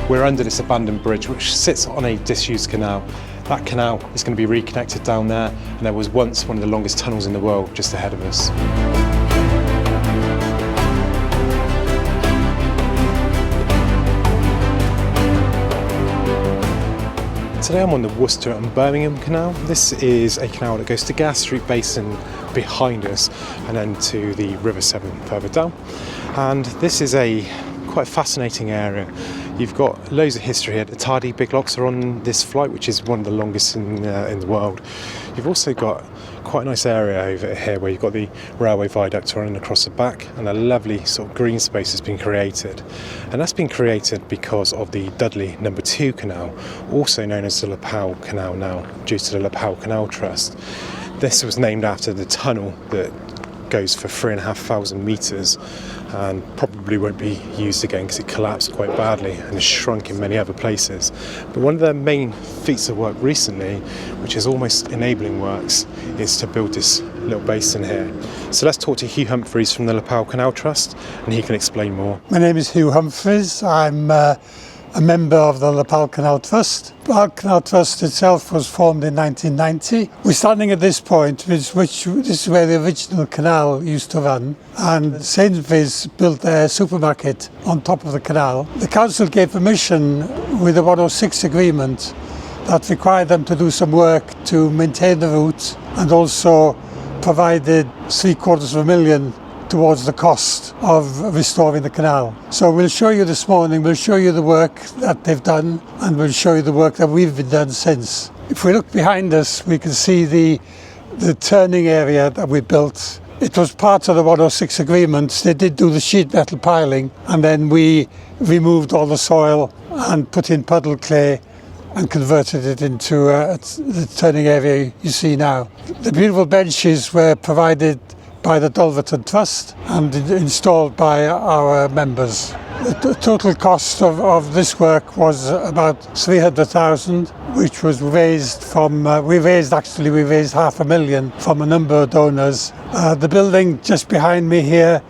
We're under this abandoned bridge which sits on a disused canal. That canal is going to be reconnected down there, and there was once one of the longest tunnels in the world just ahead of us. Today I'm on the Worcester and Birmingham Canal. This is a canal that goes to Gas Street Basin behind us and then to the River Severn further down. And this is a quite fascinating area. You've got loads of history here. The Tardy big locks are on this flight, which is one of the longest in the world. You've also got quite a nice area over here where you've got the railway viaduct running across the back, and a lovely sort of green space has been created. And that's been created because of the Dudley No. 2 canal, also known as the Lapal Canal now, due to the Lapal Canal Trust. This was named after the tunnel that goes for 3,500 metres and probably won't be used again because it collapsed quite badly and has shrunk in many other places. But one of their main feats of work recently, which is almost enabling works, is to build this little basin here. So let's talk to Hugh Humphreys from the Lapal Canal Trust, and he can explain more. My name is Hugh Humphreys. I'm a member of the Lapal Canal Trust. The Lapal Canal Trust itself was formed in 1990. We're standing at this point, this is where the original canal used to run, and Sainsbury's built their supermarket on top of the canal. The council gave permission with a 106 agreement that required them to do some work to maintain the route, and also provided £750,000 towards the cost of restoring the canal. So we'll show you this morning, we'll show you the work that they've done, and we'll show you the work that we've been done since. If we look behind us, we can see the turning area that we built. It was part of the 106 agreement. They did do the sheet metal piling, and then we removed all the soil and put in puddle clay and converted it into the turning area you see now. The beautiful benches were provided by the Dulverton Trust and installed by our members. The total cost of this work was about 300,000, which was raised from, we raised £500,000 from a number of donors. The building just behind me here,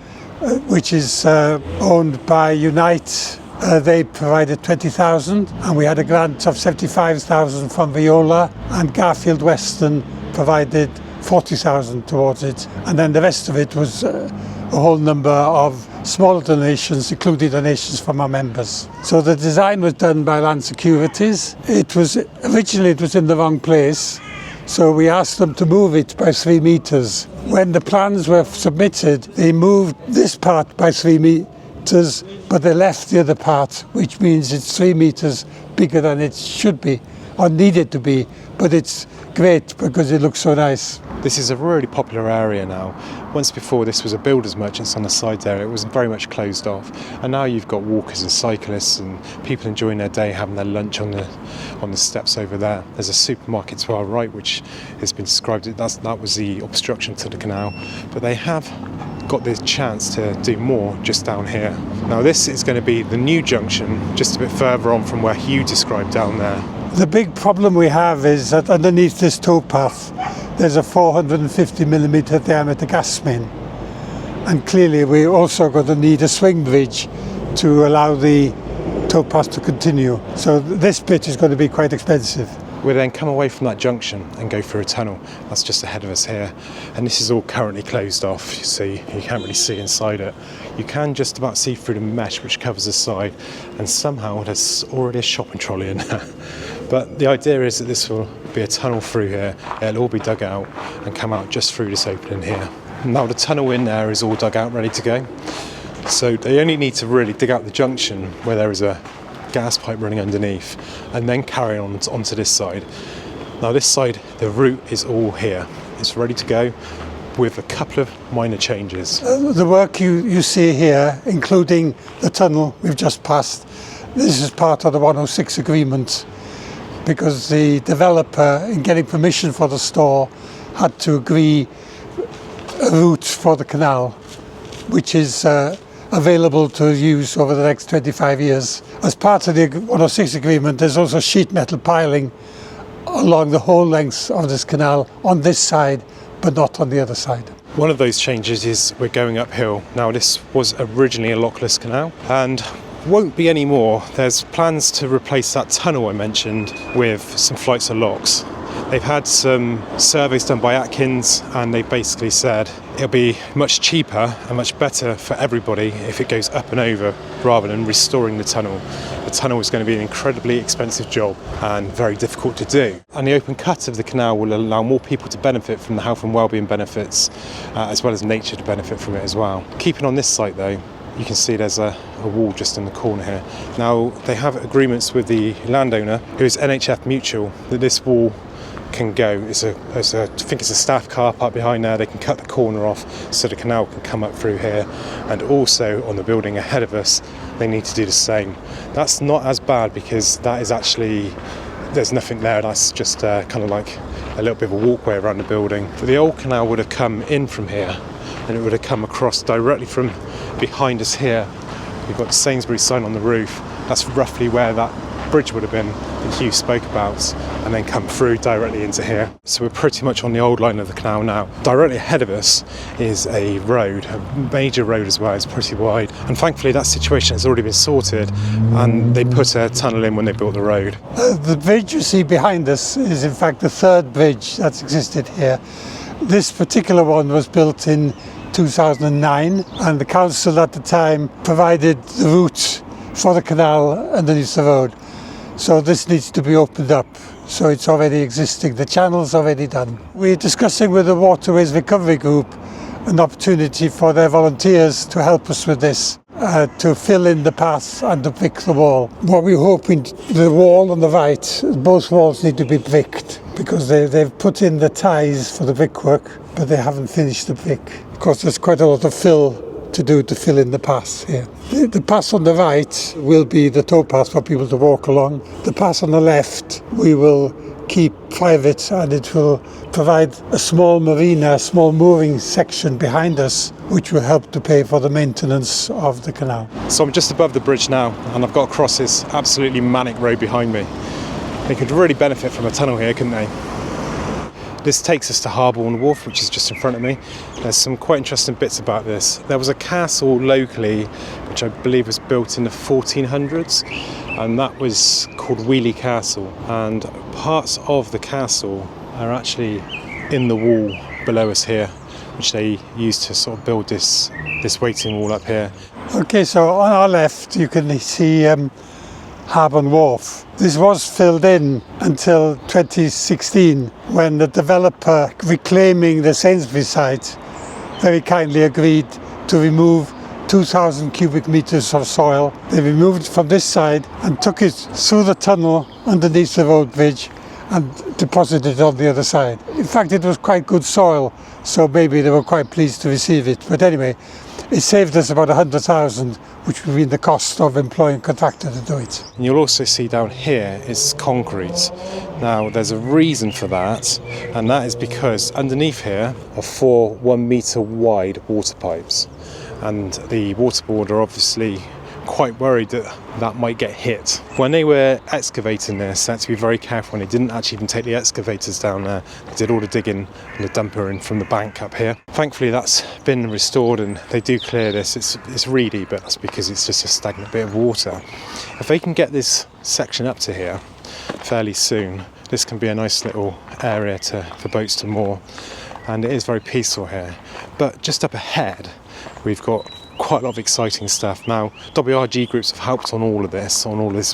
which is owned by Unite, they provided 20,000, and we had a grant of 75,000 from Viola, and Garfield Weston provided 40,000 towards it, and then the rest of it was a whole number of small donations, including donations from our members. So the design was done by Land Securities. Originally it was in the wrong place, so we asked them to move it by 3 metres. When the plans were submitted, they moved this part by 3 metres, but they left the other part, which means it's 3 metres bigger than it should be, or needed to be, but it's great because it looks so nice. This is a really popular area now. Once before this was a builder's merchants on the side there. It was very much closed off, and now you've got walkers and cyclists and people enjoying their day, having their lunch on the steps over there. There's a supermarket to our right which has been described, that was the obstruction to the canal, but they have got the chance to do more just down here. Now this is going to be the new junction just a bit further on from where Hugh described down there. The big problem we have is that underneath this towpath there's a 450mm diameter gas main, and clearly we're also going to need a swing bridge to allow the towpath to continue. So this bit is going to be quite expensive. We'll then come away from that junction and go through a tunnel that's just ahead of us here, and this is all currently closed off, so you can't really see inside it. You can just about see through the mesh which covers the side, and somehow there's already a shopping trolley in there. But the idea is that this will be a tunnel through here. It'll all be dug out and come out just through this opening here. Now the tunnel in there is all dug out, ready to go. So they only need to really dig out the junction where there is a gas pipe running underneath, and then carry on onto this side. Now this side, the route is all here. It's ready to go with a couple of minor changes. The work you see here, including the tunnel we've just passed, this is part of the 106 agreement, because the developer, in getting permission for the store, had to agree a route for the canal, which is available to use over the next 25 years. As part of the 106 agreement, there's also sheet metal piling along the whole length of this canal on this side, but not on the other side. One of those changes is we're going uphill. Now this was originally a lockless canal, and won't be any more. There's plans to replace that tunnel I mentioned with some flights of locks. They've had some surveys done by Atkins, and they basically said it'll be much cheaper and much better for everybody if it goes up and over rather than restoring the tunnel. The tunnel is going to be an incredibly expensive job and very difficult to do. And the open cut of the canal will allow more people to benefit from the health and wellbeing benefits, as well as nature to benefit from it as well. Keeping on this site though, you can see there's a wall just in the corner here. Now, they have agreements with the landowner, who is NHF Mutual, that this wall can go. I think it's a staff car park behind there. They can cut the corner off so the canal can come up through here, and also on the building ahead of us they need to do the same. That's not as bad because that is actually, there's nothing there. That's just kind of like a little bit of a walkway around the building. But the old canal would have come in from here, and it would have come across directly from behind us here. We've got the Sainsbury's sign on the roof. That's roughly where that bridge would have been that Hugh spoke about, and then come through directly into here. So we're pretty much on the old line of the canal now. Directly ahead of us is a road, a major road as well. It's pretty wide, and thankfully that situation has already been sorted, and they put a tunnel in when they built the road. The bridge you see behind us is in fact the third bridge that's existed here. This particular one was built in 2009, and the council at the time provided the route for the canal underneath the road. So this needs to be opened up. So it's already existing. The channel's already done. We're discussing with the Waterways Recovery Group an opportunity for their volunteers to help us with this, to fill in the path and to brick the wall. What we're hoping, the wall on the right, both walls need to be bricked because they've put in the ties for the brickwork, but they haven't finished the brick. Of course, there's quite a lot of fill to do to fill in the path here. The path on the right will be the towpath for people to walk along. The path on the left we will keep private, and it will provide a small marina, a small mooring section behind us, which will help to pay for the maintenance of the canal. So I'm just above the bridge now, and I've got to cross this absolutely manic road behind me. They could really benefit from a tunnel here, couldn't they? This takes us to Harborne Wharf, which is just in front of me. There's some quite interesting bits about this. There was a castle locally, which I believe was built in the 1400s, and that was called Wheely Castle. And parts of the castle are actually in the wall below us here, which they used to sort of build this waiting wall up here. Okay, so on our left you can see Harborne Wharf. This was filled in until 2016, when the developer reclaiming the Sainsbury's site very kindly agreed to remove 2,000 cubic meters of soil. They removed it from this side and took it through the tunnel underneath the road bridge and deposited it on the other side. In fact, it was quite good soil, so maybe they were quite pleased to receive it. But anyway, it saved us about 100,000, which would be the cost of employing a contractor to do it. And you'll also see down here is concrete. Now, there's a reason for that, and that is because underneath here are 4 1 metre wide water pipes, and the water board are obviously quite worried that that might get hit. When they were excavating this, they had to be very careful, and they didn't actually even take the excavators down there. They did all the digging and the dumper in from the bank up here. Thankfully that's been restored, and they do clear this. It's reedy, but that's because it's just a stagnant bit of water. If they can get this section up to here fairly soon, this can be a nice little area for boats to moor, and it is very peaceful here. But just up ahead we've got quite a lot of exciting stuff. Now, WRG groups have helped on all of this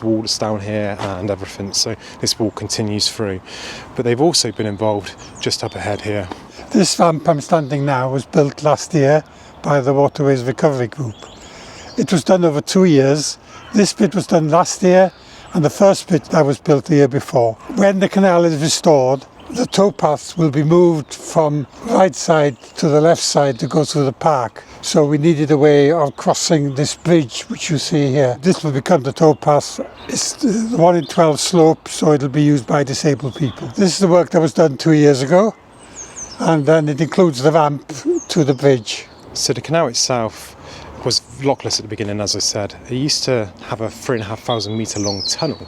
wall that's down here and everything, so this wall continues through. But they've also been involved just up ahead here. This ramp I'm standing now was built last year by the Waterways Recovery Group. It was done over 2 years. This bit was done last year, and the first bit that was built the year before. When the canal is restored, the towpaths will be moved from right side to the left side to go through the park. So we needed a way of crossing this bridge, which you see here. This will become the towpath. It's the 1 in 12 slope, so it'll be used by disabled people. This is the work that was done 2 years ago, and then it includes the ramp to the bridge. So the canal itself was lockless at the beginning, as I said. It used to have a 3,500 metre long tunnel,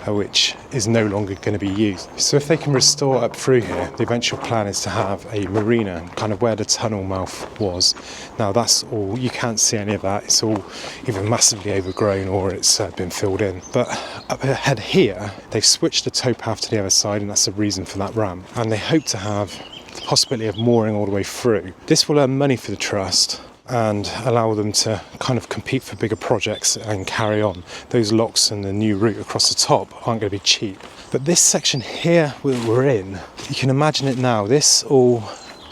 which is no longer going to be used. So if they can restore up through here, the eventual plan is to have a marina, kind of where the tunnel mouth was. Now that's all, you can't see any of that. It's all either massively overgrown or it's been filled in. But up ahead here, they've switched the towpath to the other side, and that's the reason for that ramp. And they hope to have the possibility of mooring all the way through. This will earn money for the trust and allow them to kind of compete for bigger projects and carry on. Those locks and the new route across the top aren't going to be cheap. But this section here we're in, you can imagine it now, this all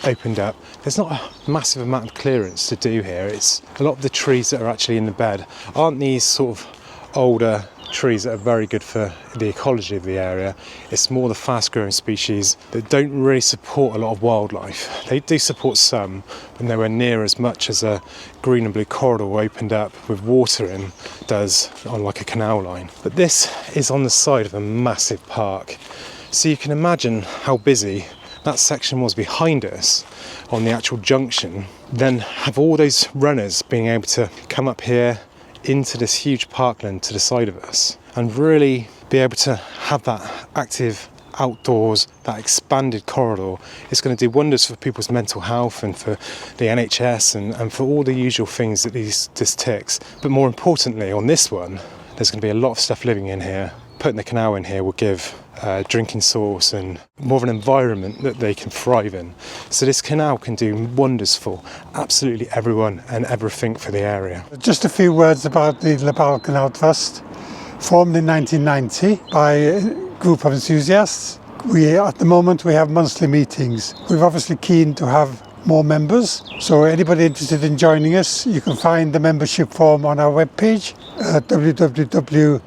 opened up. There's not a massive amount of clearance to do here. It's a lot of the trees that are actually in the bed aren't these sort of older trees that are very good for the ecology of the area. It's more the fast growing species that don't really support a lot of wildlife. They do support some, but nowhere near as much as a green and blue corridor opened up with water in does on like a canal line. But this is on the side of a massive park, so you can imagine how busy that section was behind us on the actual junction. Then have all those runners being able to come up here into this huge parkland to the side of us and really be able to have that active outdoors, that expanded corridor. It's going to do wonders for people's mental health and for the NHS and for all the usual things that this ticks. But more importantly, on this one, there's going to be a lot of stuff living in here. Putting the canal in here will give drinking source and more of an environment that they can thrive in. So this canal can do wonders for absolutely everyone and everything for the area. Just a few words about the Lapal Canal Trust. Formed in 1990 by a group of enthusiasts. At the moment we have monthly meetings. We're obviously keen to have more members, so anybody interested in joining us, you can find the membership form on our webpage at www.lapal.org,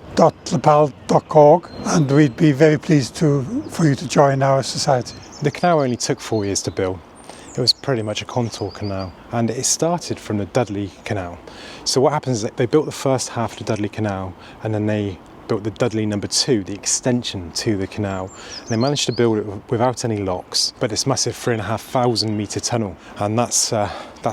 and we'd be very pleased for you to join our society. The canal only took 4 years to build. It was pretty much a contour canal, and it started from the Dudley Canal. So what happens is that they built the first half of the Dudley Canal, and then they built the Dudley number 2, the extension to the canal. And they managed to build it without any locks, but this massive 3,500 metre tunnel, and that's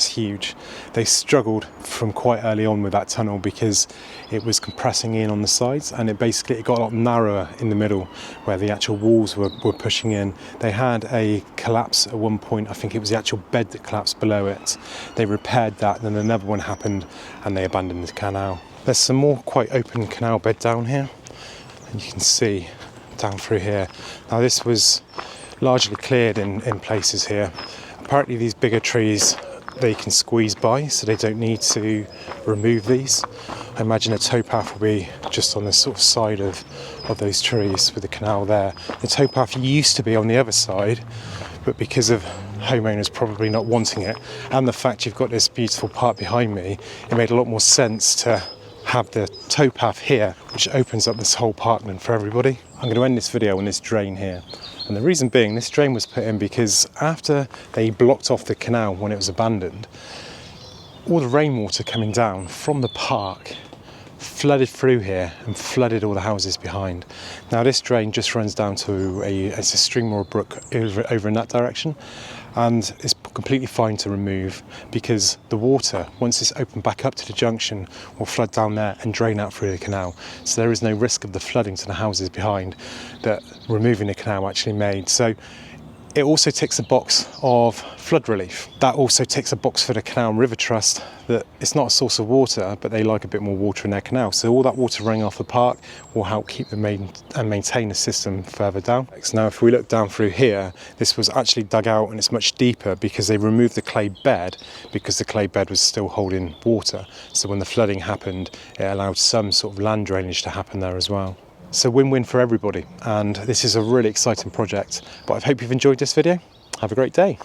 huge. They struggled from quite early on with that tunnel because it was compressing in on the sides, and it got a lot narrower in the middle where the actual walls were pushing in. They had a collapse at one point. I think it was the actual bed that collapsed below it. They repaired that, then another one happened, and they abandoned the canal. There's some more quite open canal bed down here, and you can see down through here. Now this was largely cleared in places here. Apparently these bigger trees, they can squeeze by, so they don't need to remove these. I imagine a towpath will be just on the sort of side of those trees with the canal there. The towpath used to be on the other side, but because of homeowners probably not wanting it, and the fact you've got this beautiful park behind me, it made a lot more sense to have the towpath here, which opens up this whole parkland for everybody. I'm going to end this video on this drain here, and the reason being, this drain was put in because after they blocked off the canal when it was abandoned, all the rainwater coming down from the park flooded through here and flooded all the houses behind. Now this drain just runs down to it's a stream or a brook over in that direction, and it's completely fine to remove because the water, once it's opened back up to the junction, will flood down there and drain out through the canal. So there is no risk of the flooding to the houses behind that removing the canal actually made. So it also ticks a box of flood relief. That also ticks a box for the Canal and River Trust, that it's not a source of water, but they like a bit more water in their canal. So all that water running off the park will help keep and maintain the system further down. So now if we look down through here, this was actually dug out and it's much deeper because they removed the clay bed, because the clay bed was still holding water. So when the flooding happened, it allowed some sort of land drainage to happen there as well. So win-win for everybody, and this is a really exciting project. But I hope you've enjoyed this video. Have a great day.